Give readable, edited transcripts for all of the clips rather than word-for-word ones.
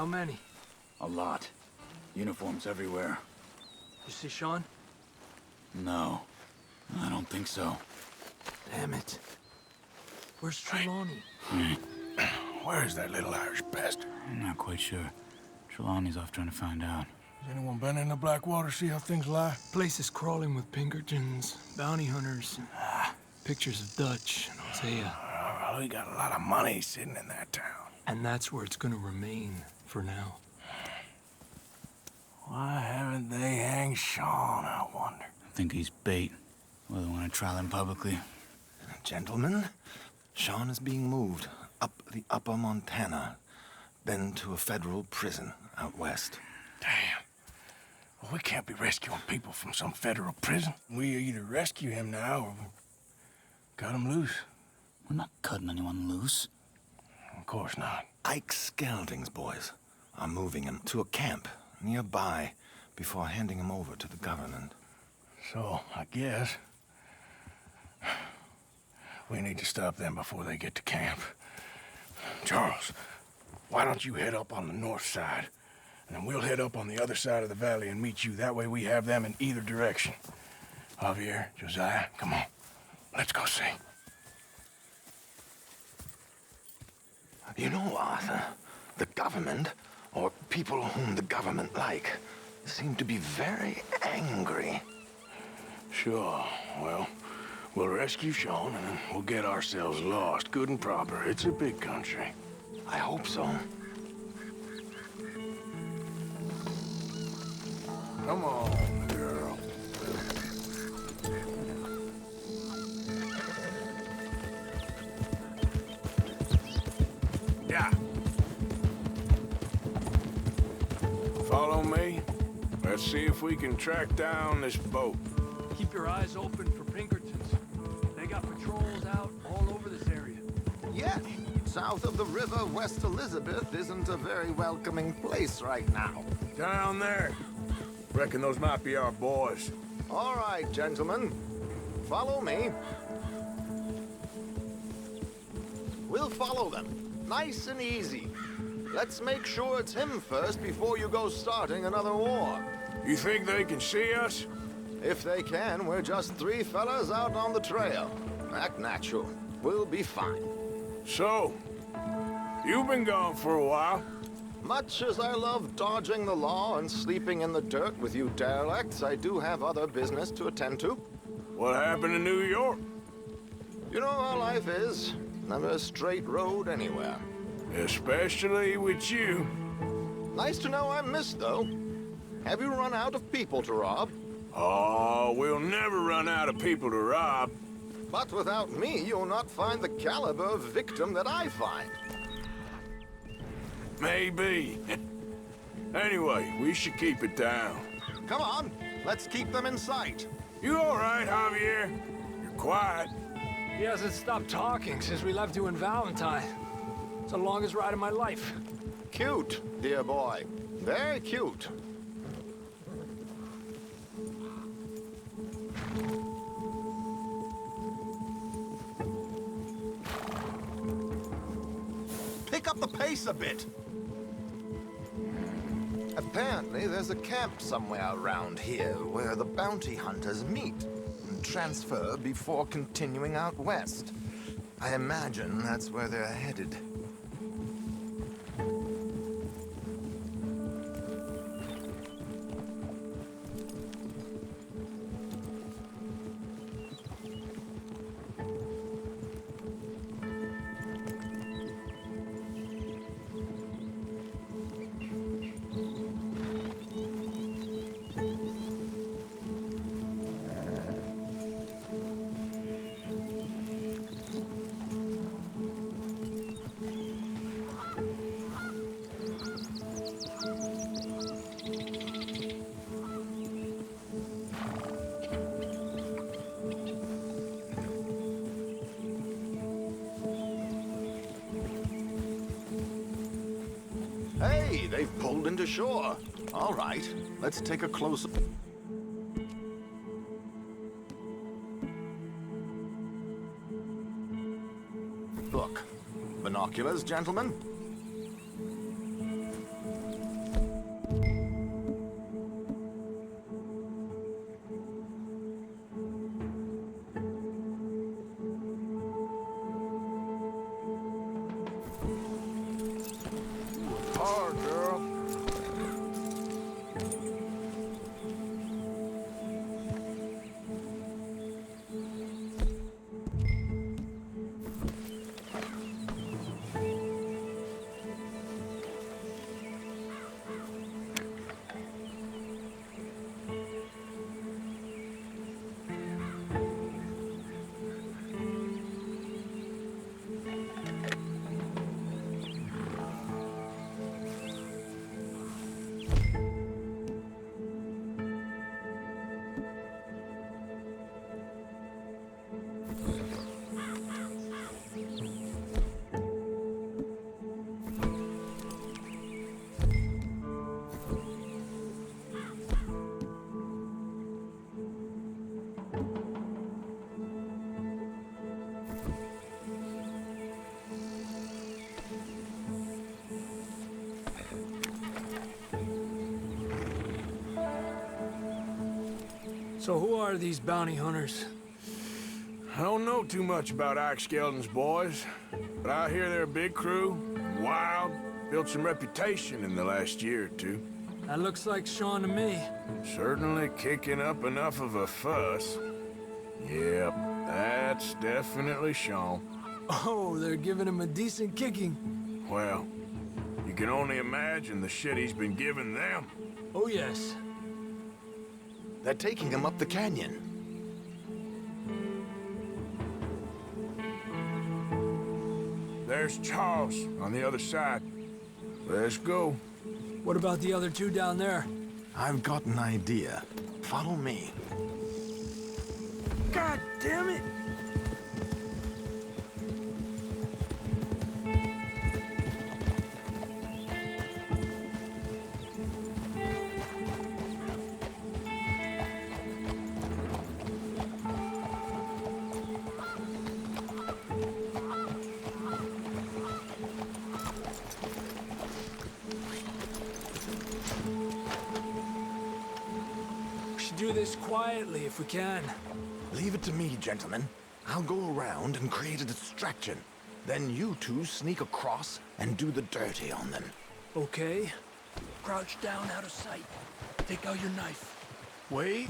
How many? A lot. Uniforms everywhere. You see Sean? No, I don't think so. Damn it. Where's Trelawney? Where's that little Irish bastard? I'm not quite sure. Trelawney's off trying to find out. Has anyone been in the Blackwater, see how things lie? Place is crawling with Pinkertons, bounty hunters, pictures of Dutch and Hosea. Well, we got a lot of money sitting in that town. And that's where it's gonna remain for now. Why haven't they hanged Sean, I wonder? I think he's bait. Well, they want to trial him publicly. Gentlemen, Sean is being moved up the upper Montana, then to a federal prison out west. Damn. Well, we can't be rescuing people from some federal prison. We either rescue him now or cut him loose. We're not cutting anyone loose. Of course not. Ike Skelding's boys are moving him to a camp nearby before handing him over to the government. So, I guess we need to stop them before they get to camp. Charles, why don't you head up on the north side, and then we'll head up on the other side of the valley and meet you. That way we have them in either direction. Javier, Josiah, come on. Let's go see. You know, Arthur, the government, or people whom the government like, seem to be very angry. Sure. Well, we'll rescue Sean, and then we'll get ourselves lost, good and proper. It's a big country. I hope so. Come on, girl. Yeah. Follow me. Let's see if we can track down this boat. Keep your eyes open for Pinkertons. They got patrols out all over this area. Yes, south of the river, West Elizabeth isn't a very welcoming place right now. Down there. Reckon those might be our boys. All right, gentlemen. Follow me. We'll follow them. Nice and easy. Let's make sure it's him first before you go starting another war. You think they can see us? If they can, we're just three fellas out on the trail. Act natural. We'll be fine. So, you've been gone for a while. Much as I love dodging the law and sleeping in the dirt with you derelicts, I do have other business to attend to. What happened in New York? You know how life is. Never a straight road anywhere. Especially with you. Nice to know I'm missed, though. Have you run out of people to rob? Oh, we'll never run out of people to rob. But without me, you'll not find the caliber of victim that I find. Maybe. Anyway, we should keep it down. Come on, let's keep them in sight. You all right, Javier? You're quiet. He hasn't stopped talking since we left you in Valentine. It's the longest ride of my life. Cute, dear boy. Very cute. Pick up the pace a bit. Apparently, there's a camp somewhere around here where the bounty hunters meet and transfer before continuing out west. I imagine that's where they're headed. Hey, they've pulled into shore. All right, let's take a closer... Look, binoculars, gentlemen? So who are these bounty hunters? I don't know too much about Ike Skeldon's boys, but I hear they're a big crew, wild, built some reputation in the last year or two. That looks like Sean to me. Certainly kicking up enough of a fuss. Yep, that's definitely Sean. Oh, they're giving him a decent kicking. Well, you can only imagine the shit he's been giving them. Oh, yes. They're taking him up the canyon. There's Charles on the other side. Let's go. What about the other two down there? I've got an idea. Follow me. God damn it! Do this quietly if we can. Leave it to me, gentlemen. I'll go around and create a distraction. Then you two sneak across and do the dirty on them. Okay. Crouch down out of sight. Take out your knife. Wait.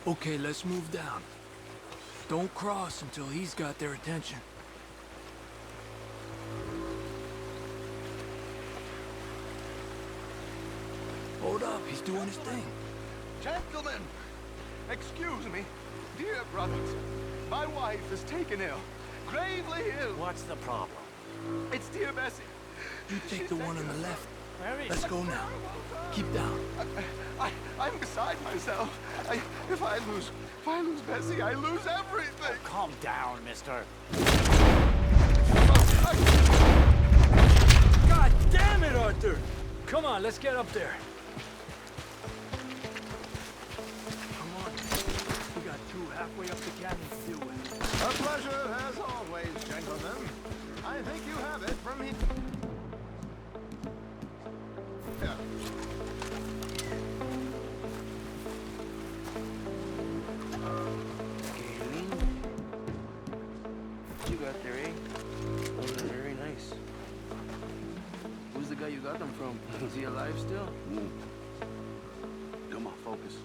Okay, let's move down. Don't cross until he's got their attention. Hold up, he's doing his thing. Gentlemen, excuse me. Dear brothers, my wife is taken ill. Gravely ill. What's the problem? It's dear Bessie. You take She's the one taken on the ill. left. Where is Let's go now. Keep down. I'm beside myself. If I lose Bessie, I lose everything. Calm down, mister. God damn it, Arthur! Come on, let's get up there. Come on. We got two halfway up the canyon to deal with. A pleasure as always, gentlemen. I think you have it from here. What you got there, eh? Those are very nice. Who's the guy you got them from? Is he alive still? Come on, focus.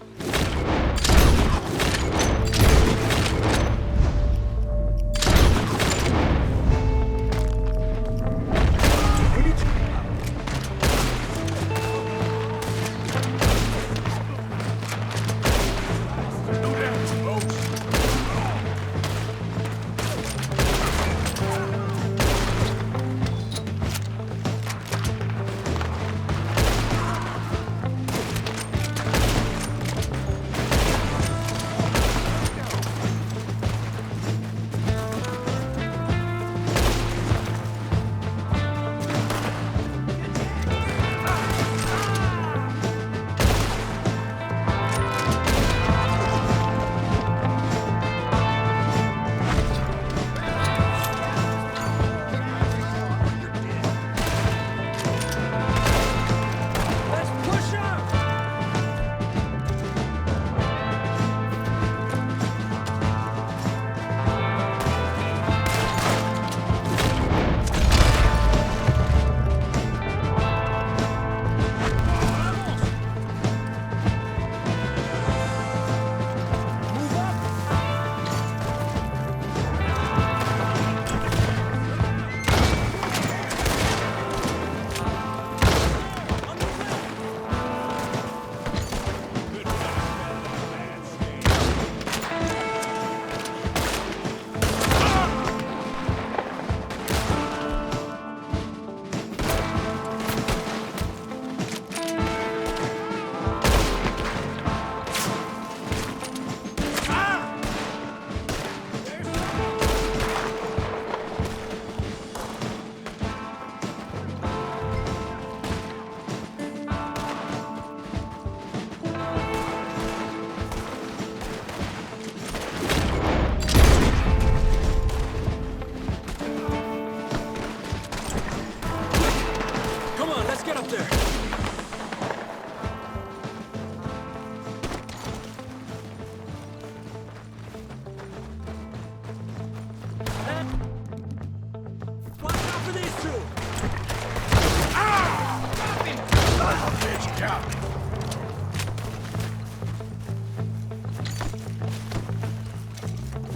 job.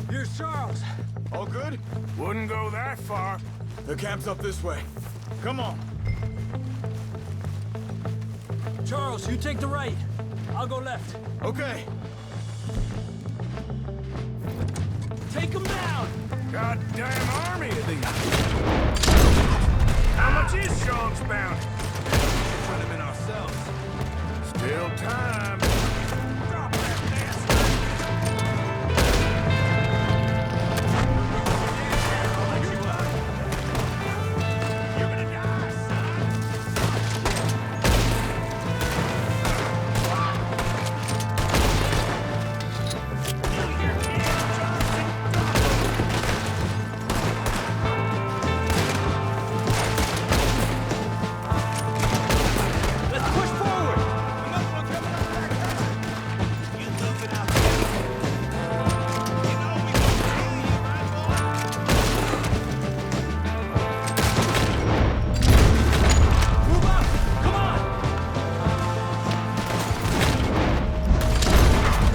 Here's Charles. All good? Wouldn't go that far. The camp's up this way. Come on. Charles, you take the right. I'll go left. Okay. Take him down! Goddamn army of these. How much is Sean's bounty? Run him in ourselves. Still time. Drop that I'll let you out. You're gonna die, son. Let's push forward! Another one coming up back there. You looking out there? You know we gonna kill you, right, boy? Move up! Come on!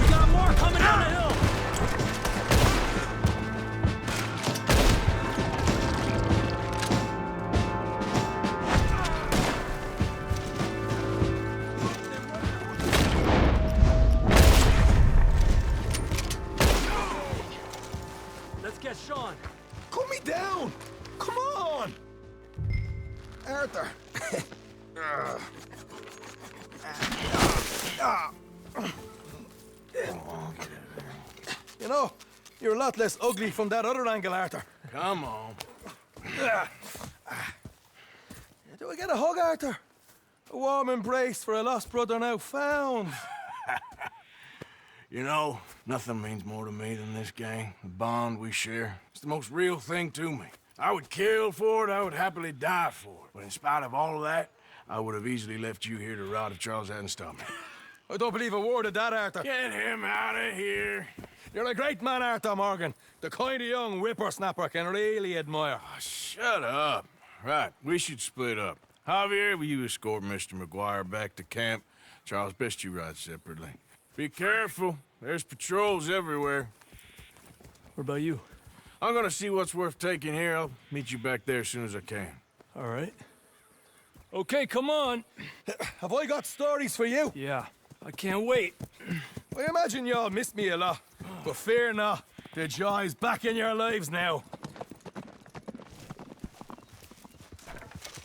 We got more coming down the hill! Let's get Sean. Cool me down. Come on. Arthur. You know, you're a lot less ugly from that other angle, Arthur. Come on. Do I get a hug, Arthur? A warm embrace for a lost brother now found. You know, nothing means more to me than this gang, the bond we share. It's the most real thing to me. I would kill for it, I would happily die for it. But in spite of all of that, I would have easily left you here to rot if Charles hadn't stopped me. I don't believe a word of that, Arthur. Get him out of here. You're a great man, Arthur Morgan. The kind of young whippersnapper I can really admire. Oh, shut up. Right, we should split up. Javier, will you escort Mr. McGuire back to camp? Charles, best you ride separately. Be careful. There's patrols everywhere. What about you? I'm gonna see what's worth taking here. I'll meet you back there as soon as I can. All right. Okay, come on. Have I got stories for you? Yeah, I can't wait. I imagine y'all missed me a lot. But fear not, the joy's back in your lives now.